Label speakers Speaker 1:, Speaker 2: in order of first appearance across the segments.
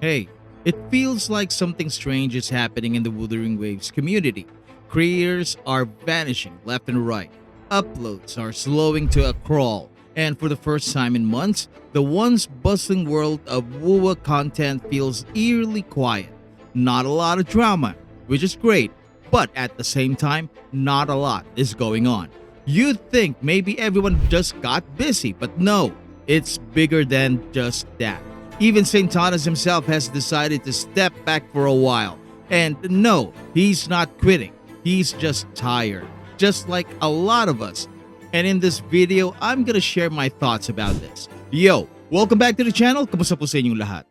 Speaker 1: Hey, it feels like something strange is happening in the Wuthering Waves community. Creators are vanishing left and right. Uploads are slowing to a crawl. And for the first time in months, the once bustling world of WUWA content feels eerily quiet. Not a lot of drama, which is great, but at the same time, not a lot is going on. You'd think maybe everyone just got busy, but no, it's bigger than just that. Even St. Thomas himself has decided to step back for a while. And no, he's not quitting. He's just tired, just like a lot of us. And in this video, I'm gonna share my thoughts about this. Yo, welcome back to the channel. Kamusta po sa inyong lahat?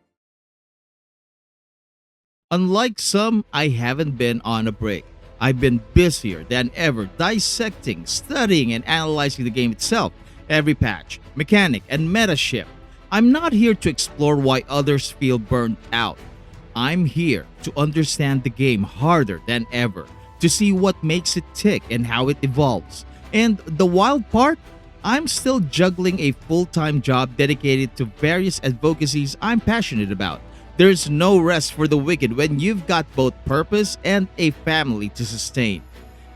Speaker 1: Unlike some, I haven't been on a break. I've been busier than ever dissecting, studying, and analyzing the game itself. Every patch, mechanic, and meta shift. I'm not here to explore why others feel burnt out. I'm here to understand the game harder than ever, to see what makes it tick and how it evolves. And the wild part? I'm still juggling a full-time job dedicated to various advocacies I'm passionate about. There's no rest for the wicked when you've got both purpose and a family to sustain.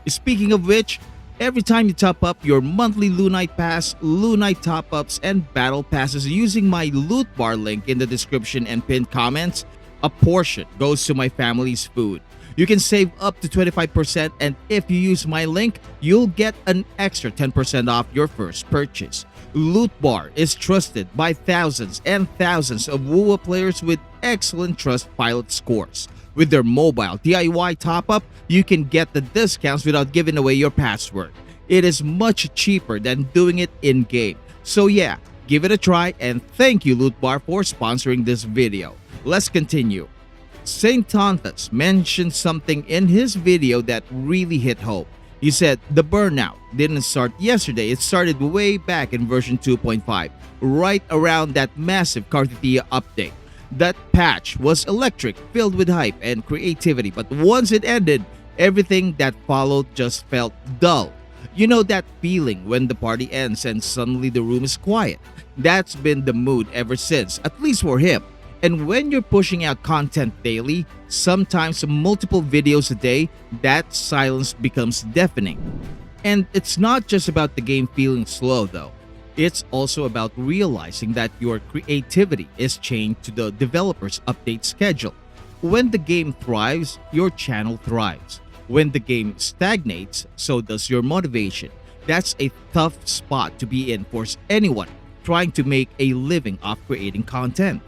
Speaker 1: Speaking of which, every time you top up your monthly Lunite Pass, Lunite top-ups, and battle passes using my loot bar link in the description and pinned comments, a portion goes to my family's food. You can save up to 25%, and if you use my link, you'll get an extra 10% off your first purchase. Loot Bar is trusted by thousands and thousands of WUWA players with excellent Trustpilot scores. With their mobile DIY top-up, you can get the discounts without giving away your password. It is much cheaper than doing it in-game. So yeah, give it a try, and thank you Loot Bar for sponsoring this video. Let's continue. St. Thomas mentioned something in his video that really hit home. He said the Burnout didn't start yesterday, it started way back in version 2.5, right around that massive Carlotta update. That patch was electric, filled with hype and creativity, but once it ended, everything that followed just felt dull. You know that feeling when the party ends and suddenly the room is quiet? That's been the mood ever since, at least for him. And when you're pushing out content daily, sometimes multiple videos a day, that silence becomes deafening. And it's not just about the game feeling slow though. It's also about realizing that your creativity is chained to the developer's update schedule. When the game thrives, your channel thrives. When the game stagnates, so does your motivation. That's a tough spot to be in for anyone trying to make a living off creating content.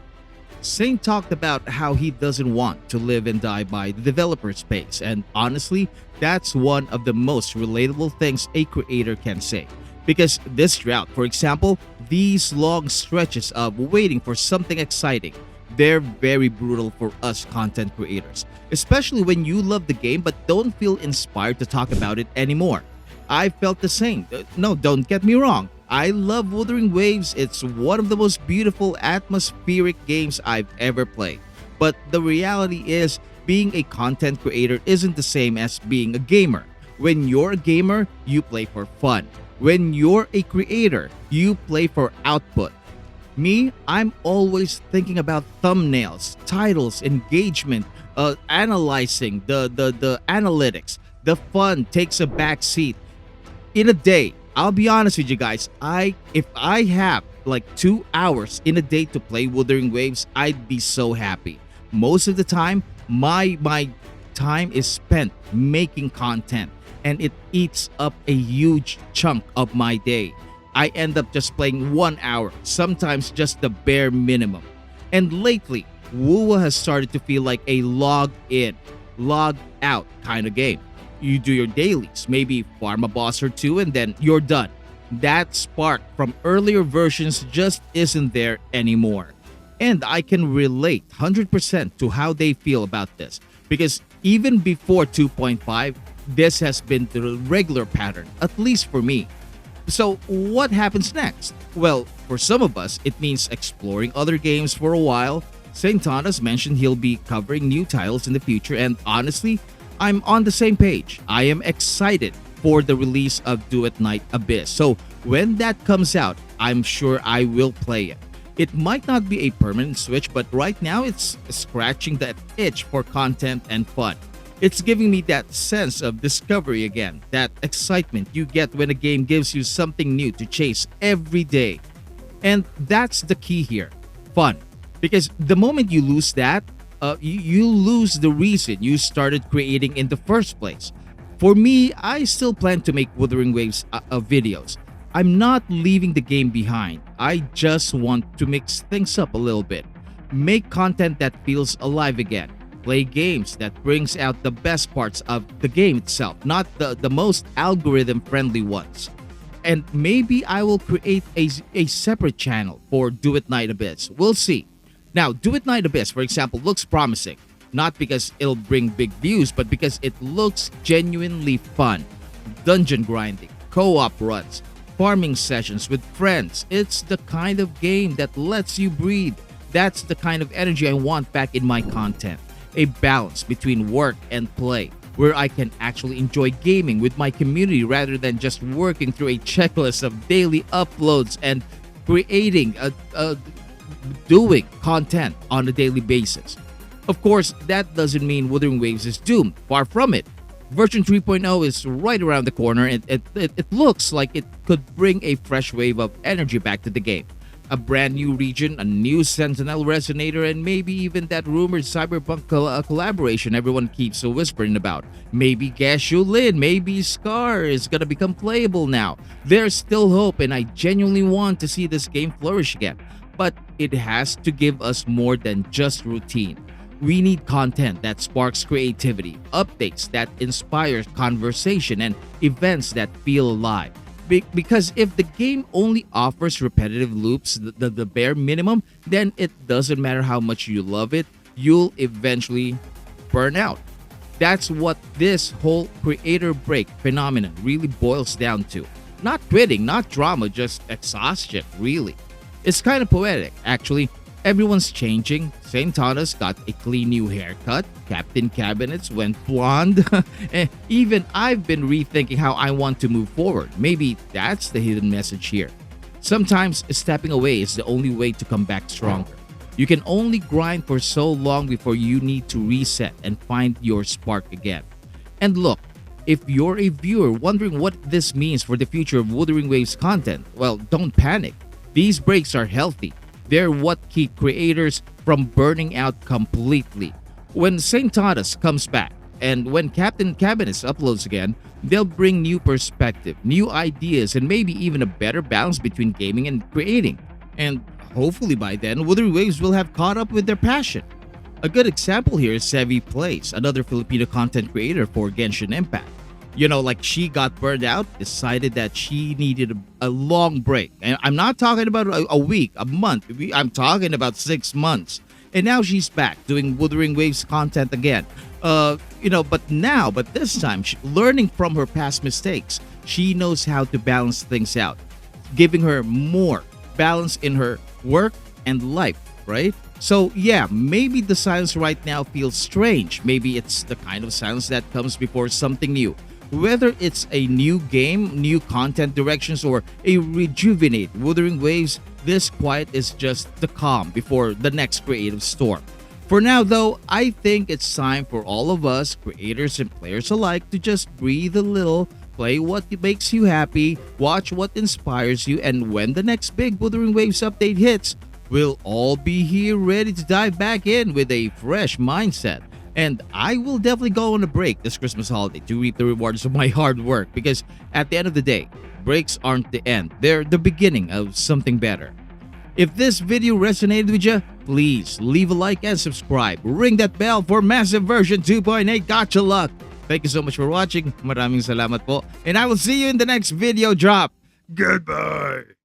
Speaker 1: Saint talked about how he doesn't want to live and die by the developer's pace, and honestly, that's one of the most relatable things a creator can say. Because this drought, for example, these long stretches of waiting for something exciting, they're very brutal for us content creators, especially when you love the game but don't feel inspired to talk about it anymore. I felt the same. No, don't get me wrong. I love Wuthering Waves. It's one of the most beautiful atmospheric games I've ever played. But the reality is, being a content creator isn't the same as being a gamer. When you're a gamer, you play for fun. When you're a creator, you play for output. Me, I'm always thinking about thumbnails, titles, engagement, analyzing the analytics. The fun takes a back seat. In a day, I'll be honest with you guys, if I have like 2 hours in a day to play Wuthering Waves, I'd be so happy. Most of the time, my time is spent making content, and it eats up a huge chunk of my day. I end up just playing 1 hour, sometimes just the bare minimum. And lately, WUWA has started to feel like a log in, log out kind of game. You do your dailies, maybe farm a boss or two, and then you're done. That spark from earlier versions just isn't there anymore. And I can relate 100% to how they feel about this, because even before 2.5, this has been the regular pattern, at least for me. So what happens next? Well, for some of us, it means exploring other games for a while. St. Thomas mentioned he'll be covering new titles in the future, and honestly, I'm on the same page. I am excited for the release of Do at Night Abyss. So when that comes out, I'm sure I will play it. It might not be a permanent switch, but right now it's scratching that itch for content and fun. It's giving me that sense of discovery again, that excitement you get when a game gives you something new to chase every day. And that's the key here, fun. Because the moment you lose that, you lose the reason you started creating in the first place. For me, I still plan to make Wuthering Waves videos. I'm not leaving the game behind. I just want to mix things up a little bit. Make content that feels alive again. Play games that brings out the best parts of the game itself, not the most algorithm-friendly ones. And maybe I will create a separate channel for Do It Night Abyss. We'll see. Now, Do It Night Abyss, for example, looks promising. Not because it'll bring big views, but because it looks genuinely fun. Dungeon grinding, co-op runs, farming sessions with friends. It's the kind of game that lets you breathe. That's the kind of energy I want back in my content. A balance between work and play, where I can actually enjoy gaming with my community rather than just working through a checklist of daily uploads and creating doing content on a daily basis. Of course, that doesn't mean Wuthering Waves is doomed. Far from it. Version 3.0 is right around the corner, and it looks like it could bring a fresh wave of energy back to the game. A brand new region, a new Sentinel Resonator, and maybe even that rumored Cyberpunk collaboration everyone keeps whispering about. Maybe Gashu Lin, maybe Scar is gonna become playable now. There's still hope, and I genuinely want to see this game flourish again. But it has to give us more than just routine. We need content that sparks creativity, updates that inspire conversation, and events that feel alive. Because if the game only offers repetitive loops, the bare minimum, then it doesn't matter how much you love it, you'll eventually burn out. That's what this whole creator break phenomenon really boils down to. Not quitting, not drama, just exhaustion, really. It's kind of poetic, actually. Everyone's changing. St. Thomas got a clean new haircut. Captain Cabinets went blonde. Even I've been rethinking how I want to move forward. Maybe that's the hidden message here. Sometimes stepping away is the only way to come back stronger. You can only grind for so long before you need to reset and find your spark again. And look, if you're a viewer wondering what this means for the future of Wuthering Waves content, well, don't panic. These breaks are healthy. They're what keep creators from burning out completely. When St. Thomas comes back and when Captain Cabinets uploads again, they'll bring new perspective, new ideas, and maybe even a better balance between gaming and creating. And hopefully by then, Wuthering Waves will have caught up with their passion. A good example here is Sevi Plays, another Filipino content creator for Genshin Impact. You know, like she got burned out, decided that she needed a long break. And I'm not talking about a week, a month. I'm talking about 6 months. And now she's back doing Wuthering Waves content again. But this time, learning from her past mistakes, she knows how to balance things out, giving her more balance in her work and life, right? So yeah, maybe the silence right now feels strange. Maybe it's the kind of silence that comes before something new. Whether it's a new game, new content directions, or a rejuvenate Wuthering Waves, this quiet is just the calm before the next creative storm. For now though, I think it's time for all of us, creators and players alike, to just breathe a little, play what makes you happy, watch what inspires you, and when the next big Wuthering Waves update hits, we'll all be here ready to dive back in with a fresh mindset. And I will definitely go on a break this Christmas holiday to reap the rewards of my hard work, because at the end of the day, breaks aren't the end. They're the beginning of something better. If this video resonated with you, please leave a like and subscribe. Ring that bell for massive version 2.8 Gotcha Luck. Thank you so much for watching. Maraming salamat po. And I will see you in the next video drop. Goodbye.